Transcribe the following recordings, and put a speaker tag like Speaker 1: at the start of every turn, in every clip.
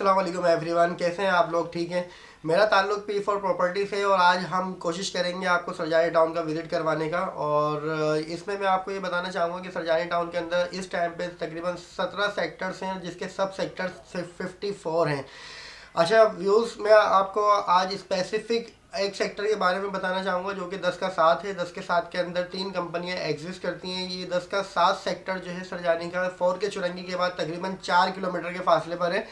Speaker 1: अस्सलाम वालेकुम एवरीवन, कैसे हैं आप लोग? ठीक हैं। मेरा ताल्लुक पी फॉर प्रॉपर्टी से और आज हम कोशिश करेंगे आपको सरजानी टाउन का विज़िट करवाने का। और इसमें मैं आपको ये बताना चाहूँगा कि सरजानी टाउन के अंदर इस टाइम पे तकरीबन 17 सेक्टर्स हैं, जिसके सब सेक्टर्स सिर्फ 54 हैं। अच्छा व्यूज़, मैं आपको आज स्पेसिफिक एक सेक्टर के बारे में बताना चाहूँगा जो कि 10 का 7 है। 10 के 7 के अंदर तीन कंपनियां एग्जिस्ट करती हैं। ये 10 का 7 सेक्टर जो है सरजानी का फोर के चुरंगी के बाद तकरीबन 4 किलोमीटर के फासले पर है।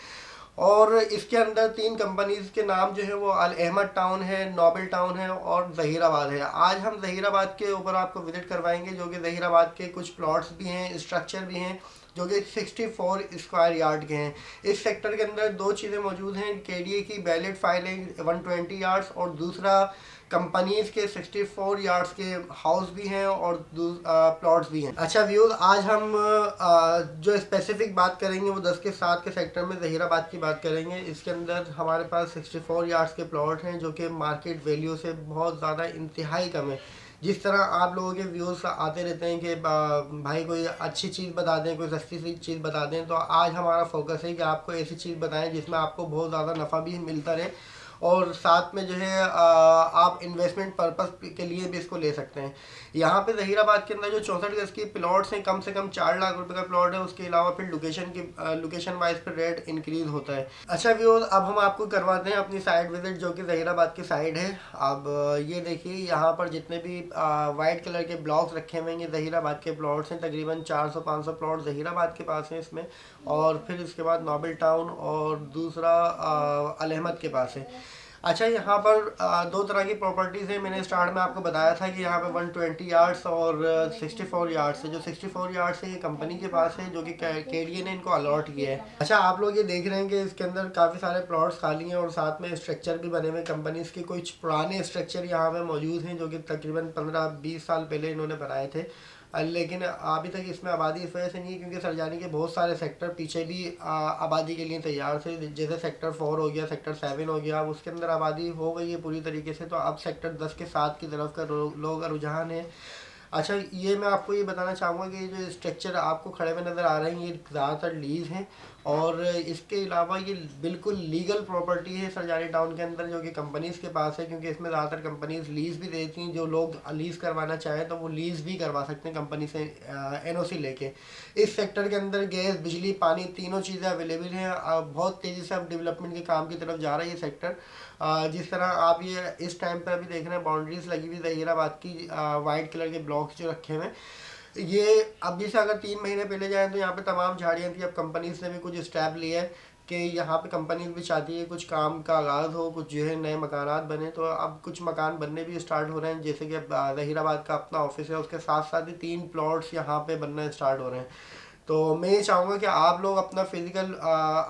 Speaker 1: और इसके अंदर तीन कंपनीज के नाम जो है वो अल अहमद टाउन है, नोबल टाउन है और ज़हीराबाद है। आज हम ज़हीराबाद के ऊपर आपको विजिट करवाएंगे, जो कि ज़हीराबाद के कुछ प्लॉट्स भी हैं, स्ट्रक्चर भी हैं, जो कि 64 स्क्वायर यार्ड के हैं। इस सेक्टर के अंदर दो चीज़ें मौजूद हैं, केडीए की वैलिड फाइलिंग 120 यार्ड्स और दूसरा कंपनीज के 64 यार्ड्स के हाउस भी हैं और प्लॉट्स भी हैं। अच्छा व्यूज, आज हम जो स्पेसिफिक बात करेंगे वो 10 के 7 के सेक्टर में ज़हीराबाद की बात करेंगे। इसके अंदर हमारे पास 64 यार्ड्स के प्लॉट हैं जो कि मार्केट वैल्यू से बहुत ज़्यादा इंतहाई कम है। जिस तरह आप लोगों के व्यूज़ आते रहते हैं कि भाई कोई अच्छी चीज़ बता दें, कोई सस्ती सी चीज़ बता दें, तो आज हमारा फोकस है कि आपको ऐसी चीज़ बताएं जिसमें आपको बहुत ज़्यादा नफ़ा भी मिलता रहे और साथ में जो है आप इन्वेस्टमेंट पर्पस के लिए भी इसको ले सकते हैं। यहाँ पे ज़हीराबाद के अंदर जो 64 गज की प्लॉट्स हैं, कम से कम 4 लाख रुपए का प्लॉट है। उसके अलावा फिर लोकेशन वाइज पर रेट इंक्रीज होता है। अच्छा व्यूअर्स, अब हम आपको करवाते हैं अपनी साइड विजिट, जो कि ज़हीराबाद की साइड है। अब ये देखिए, यहाँ पर जितने भी वाइट कलर के ब्लॉक्स रखे हुए हैं ये ज़हीराबाद के प्लॉट्स हैं। तकरीबन 400-500 प्लॉट ज़हीराबाद के पास हैं इसमें, और फिर इसके बाद नोबल टाउन और दूसरा अल अहमद के पास है। अच्छा, यहाँ पर दो तरह की प्रॉपर्टीज़ है। मैंने स्टार्ट में आपको बताया था कि यहाँ पे 120 यार्ड्स और 64 यार्ड्स है। जो 64 यार्ड्स है ये कंपनी के पास है, जो कि केडीए ने इनको अलॉट किया है। अच्छा, आप लोग ये देख रहे हैं कि इसके अंदर काफ़ी सारे प्लॉट्स खाली हैं और साथ में स्ट्रक्चर भी बने हुए कंपनीज के। कुछ पुराने स्ट्रक्चर यहाँ पे मौजूद हैं जो कि तकरीबन 15-20 साल पहले इन्होंने बनाए थे। लेकिन अभी तक इसमें आबादी इस वजह से नहीं है क्योंकि सरजानी के बहुत सारे सेक्टर पीछे भी आबादी के लिए तैयार थे। जैसे सेक्टर 4 हो गया, सेक्टर 7 हो गया, अब उसके अंदर आबादी हो गई है पूरी तरीके से। तो अब सेक्टर 10 के 7 की तरफ का लोग का रुझान है। अच्छा, ये मैं आपको ये बताना चाहूँगा कि जो स्ट्रक्चर आपको खड़े हुए नज़र आ रहे हैं ये ज़्यादातर लीज़ हैं और इसके अलावा ये बिल्कुल लीगल प्रॉपर्टी है सरजानी टाउन के अंदर, जो कि कंपनीज़ के पास है। क्योंकि इसमें ज़्यादातर कंपनीज़ लीज़ भी देती हैं। जो लोग लीज़ करवाना चाहें तो वो लीज़ भी करवा सकते हैं कंपनी से एनओसी लेके। इस सेक्टर के अंदर गैस, बिजली, पानी तीनों चीज़ें अवेलेबल हैं। बहुत तेज़ी से अब डेवलपमेंट के काम की तरफ जा रहा है ये सेक्टर। जिस तरह आप ये इस टाइम पर अभी देख रहे हैं, बाउंड्रीज लगी हुई ज़हीराबाद की, वाइट कलर के ब्लॉक्स जो रखे हुए हैं। ये अभी से अगर 3 महीने पहले जाएं तो यहाँ पे तमाम झाड़ियाँ थी। अब कंपनीज ने भी कुछ स्टेप लिया है कि यहाँ पे कंपनीज भी चाहती है कुछ काम का आगाज़ हो, कुछ जो है नए मकानात बने। तो अब कुछ मकान बनने भी स्टार्ट हो रहे हैं। जैसे कि अब ज़हीराबाद का अपना ऑफिस है, उसके साथ साथ ही 3 प्लॉट्स यहाँ पे बनना स्टार्ट हो रहे हैं। तो मैं ये चाहूँगा कि आप लोग अपना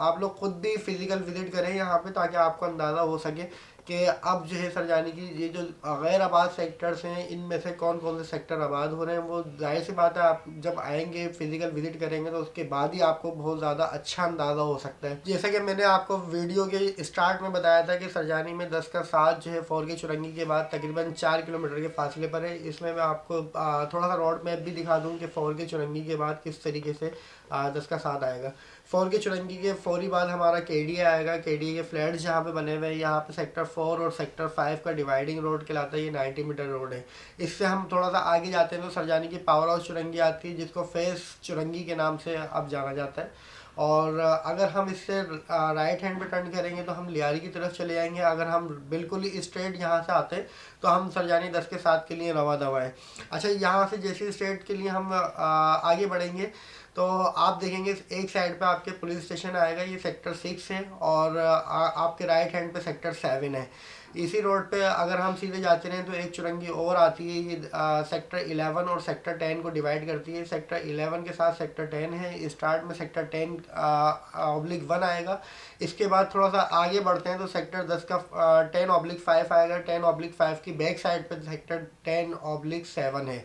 Speaker 1: आप लोग खुद भी फिज़िकल विज़िट करें यहाँ पे, ताकि आपको अंदाज़ा हो सके कि अब जो है सरजानी की ये जो गैर आबाद सेक्टर्स हैं इनमें से कौन कौन से सेक्टर आबाद हो रहे हैं। वो जाहिर सी बात है, आप जब आएंगे फिज़िकल विज़िट करेंगे तो उसके बाद ही आपको बहुत ज़्यादा अच्छा अंदाज़ा हो सकता है। जैसा कि मैंने आपको वीडियो के स्टार्ट में बताया था कि सरजानी में 10 का 7 जो है फोर की चुरंगी के बाद तकरीबन 4 किलोमीटर के फासले पर है। इसमें मैं आपको थोड़ा सा रोड मैप भी दिखा दूँ कि फोर की चुरंगी के बाद किस तरीके से 10 का 7 आएगा। फोर की चुरंगी के फौरी बाद हमारा केडीए आएगा। केडीए के फ्लैट्स जहाँ पे बने हुए हैं, यहाँ पे सेक्टर 4 और सेक्टर 5 का डिवाइडिंग रोड कहलाता है। ये 90 मीटर रोड है। इससे हम थोड़ा सा आगे जाते हैं तो सरजानी की पावर हाउस चुरंगी आती है, जिसको फेस चुरंगी के नाम से अब जाना जाता है। और अगर हम इससे राइट हैंड पे टर्न करेंगे तो हम लियारी की तरफ चले जाएंगे। अगर हम बिल्कुल ही स्ट्रेट यहाँ से आते हैं तो हम सरजानी 10 के 7 के लिए रवा दवा है। अच्छा, यहाँ से जैसे स्ट्रेट के लिए हम आगे बढ़ेंगे तो आप देखेंगे एक साइड पे आपके पुलिस स्टेशन आएगा, ये सेक्टर 6 है, और आपके राइट हैंड पे सेक्टर 7 है। इसी रोड पे अगर हम सीधे जाते रहें तो एक चुरंगी और आती है, ये सेक्टर 11 और सेक्टर 10 को डिवाइड करती है। सेक्टर 11 के साथ सेक्टर 10 है। स्टार्ट में सेक्टर 10/1 आएगा। इसके बाद थोड़ा सा आगे बढ़ते हैं तो सेक्टर 10 का 10/5 आएगा। 10/5 की बैक साइड पे सेक्टर 10/7 है।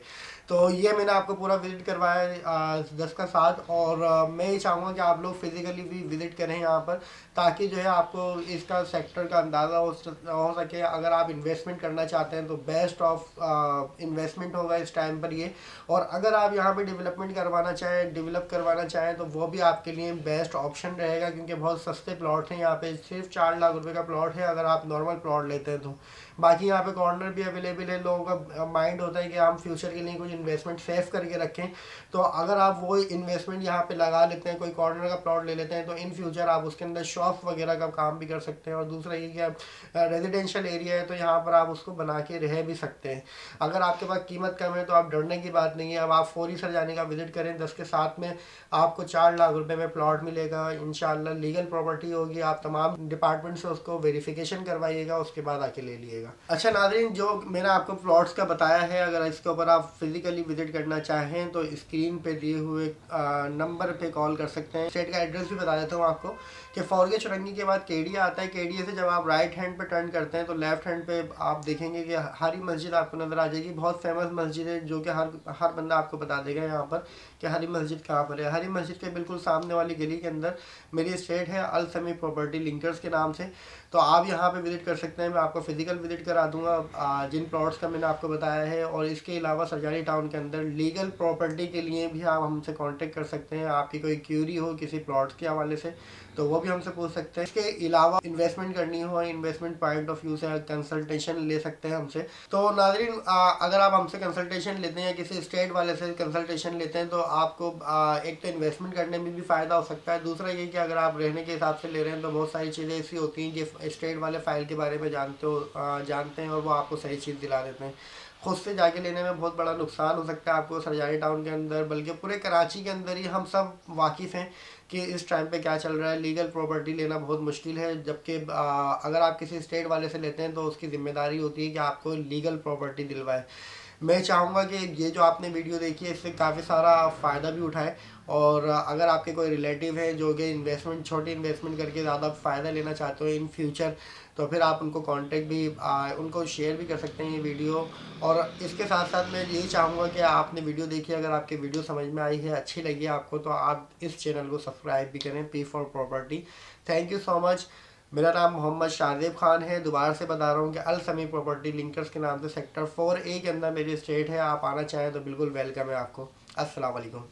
Speaker 1: तो ये मैंने आपको पूरा विजिट करवाया है 10 का 7। और मैं ये चाहूँगा कि आप लोग फिज़िकली भी विज़िट करें यहाँ पर, ताकि जो है आपको इसका सेक्टर का अंदाज़ा हो चाहूँगा कि अगर आप इन्वेस्टमेंट करना चाहते हैं तो बेस्ट ऑफ इन्वेस्टमेंट होगा इस टाइम पर ये। और अगर आप यहाँ पे डेवलप करवाना चाहें तो वो भी आपके लिए बेस्ट ऑप्शन रहेगा, क्योंकि बहुत सस्ते प्लॉट हैं यहाँ पे। सिर्फ 4 लाख रुपए का प्लॉट है अगर आप नॉर्मल प्लॉट लेते हैं तो। बाकी यहाँ पे कॉर्नर भी अवेलेबल है। लोगों का माइंड होता है कि हम फ्यूचर के लिए कुछ इन्वेस्टमेंट सेव करके रखें, तो अगर आप वो इन्वेस्टमेंट यहाँ पे लगा लेते हैं, कोई कॉर्नर का प्लॉट ले लेते हैं, तो इन फ्यूचर आप उसके अंदर शॉप वगैरह का काम भी कर सकते हैं। और दूसरा ये कि आप रेजिडेंशियल एरिया है तो यहाँ पर आप उसको बना के रह भी सकते हैं। अगर आपके पास कीमत कम है तो आप डरने की बात नहीं है। अब आप फौरी सरजानी का विजिट करें, 10 के साथ में आपको 4 लाख रुपए में प्लॉट मिलेगा इंशाल्लाह। लीगल प्रॉपर्टी होगी, आप तमाम डिपार्टमेंट से उसको वेरिफिकेशन करवाइएगा, उसके बाद आके ले लिएगा। अच्छा नाज़रीन, जो मैंने आपको प्लॉट्स का बताया है, अगर इसके ऊपर आप फिजिकली विजिट करना चाहें तो स्क्रीन पे दिए हुए नंबर पे कॉल कर सकते हैं। स्टेट का एड्रेस भी बता देता हूँ आपको कि फौरगे चुरंगी के बाद केडिया आता है। केडिया से जब आप राइट हैंड पे टर्न करते हैं तो लेफ्ट हैंड पे आप देखेंगे कि हरी मस्जिद आपको नज़र आ जाएगी। बहुत फेमस मस्जिद है जो कि हर बंदा आपको बता देगा यहाँ पर कि हरी मस्जिद कहाँ पर है। हरी मस्जिद के बिल्कुल सामने वाली गली के अंदर मेरी स्टेट है अल समी प्रॉपर्टी लिंकर्स के नाम से। तो आप यहाँ पे विजिट कर सकते हैं। मैं आपको फिजिकल विजिट करा दूंगा जिन प्लॉट्स का मैंने आपको बताया है। और इसके अलावा सरजानी टाउन के अंदर लीगल प्रॉपर्टी के लिए भी आप हमसे कांटेक्ट कर सकते हैं। आपकी कोई क्यूरी हो किसी प्लॉट्स के हवाले से तो वो भी हमसे पूछ सकते हैं। इसके अलावा इन्वेस्टमेंट करनी हो, इन्वेस्टमेंट पॉइंट ऑफ व्यू से कंसल्टेशन ले सकते हैं हमसे। तो नाज़रीन, अगर आप हमसे कंसल्टेशन लेते हैं या किसी स्टेट वाले से कंसल्टेशन लेते हैं तो आपको एक तो इन्वेस्टमेंट करने में भी फ़ायदा हो सकता है। दूसरा ये कि अगर आप रहने के हिसाब से ले रहे हैं तो बहुत सारी चीज़ें ऐसी होती हैं कि स्टेट वाले फ़ाइल के बारे में जानते हैं और वो आपको सही चीज़ दिला देते हैं। खुद से जाके लेने में बहुत बड़ा नुकसान हो सकता है आपको सरजानी टाउन के अंदर, बल्कि पूरे कराची के अंदर ही हम सब वाकिफ़ हैं कि इस टाइम पे क्या चल रहा है। लीगल प्रॉपर्टी लेना बहुत मुश्किल है, जबकि अगर आप किसी स्टेट वाले से लेते हैं तो उसकी ज़िम्मेदारी होती है कि आपको लीगल प्रॉपर्टी दिलवाए। मैं चाहूँगा कि ये जो आपने वीडियो देखी है इससे काफ़ी सारा फ़ायदा भी उठाए। और अगर आपके कोई रिलेटिव हैं जो कि छोटी इन्वेस्टमेंट करके ज़्यादा फ़ायदा लेना चाहते हो इन फ्यूचर, तो फिर आप उनको कांटेक्ट भी उनको शेयर भी कर सकते हैं ये वीडियो। और इसके साथ साथ मैं यही चाहूँगा कि आपने वीडियो देखी, अगर आपकी वीडियो समझ में आई है, अच्छी लगी आपको, तो आप इस चैनल को सब्सक्राइब भी करें, P for property. Thank you so much. मेरा नाम मोहम्मद शाहजेब खान है। दोबारा से बता रहा हूँ कि अल समी प्रॉपर्टी लिंकर्स के नाम से सेक्टर 4A के अंदर मेरी स्टेट है। आप आना चाहें तो बिल्कुल वेलकम है आपको। अस्सलाम वालेकुम।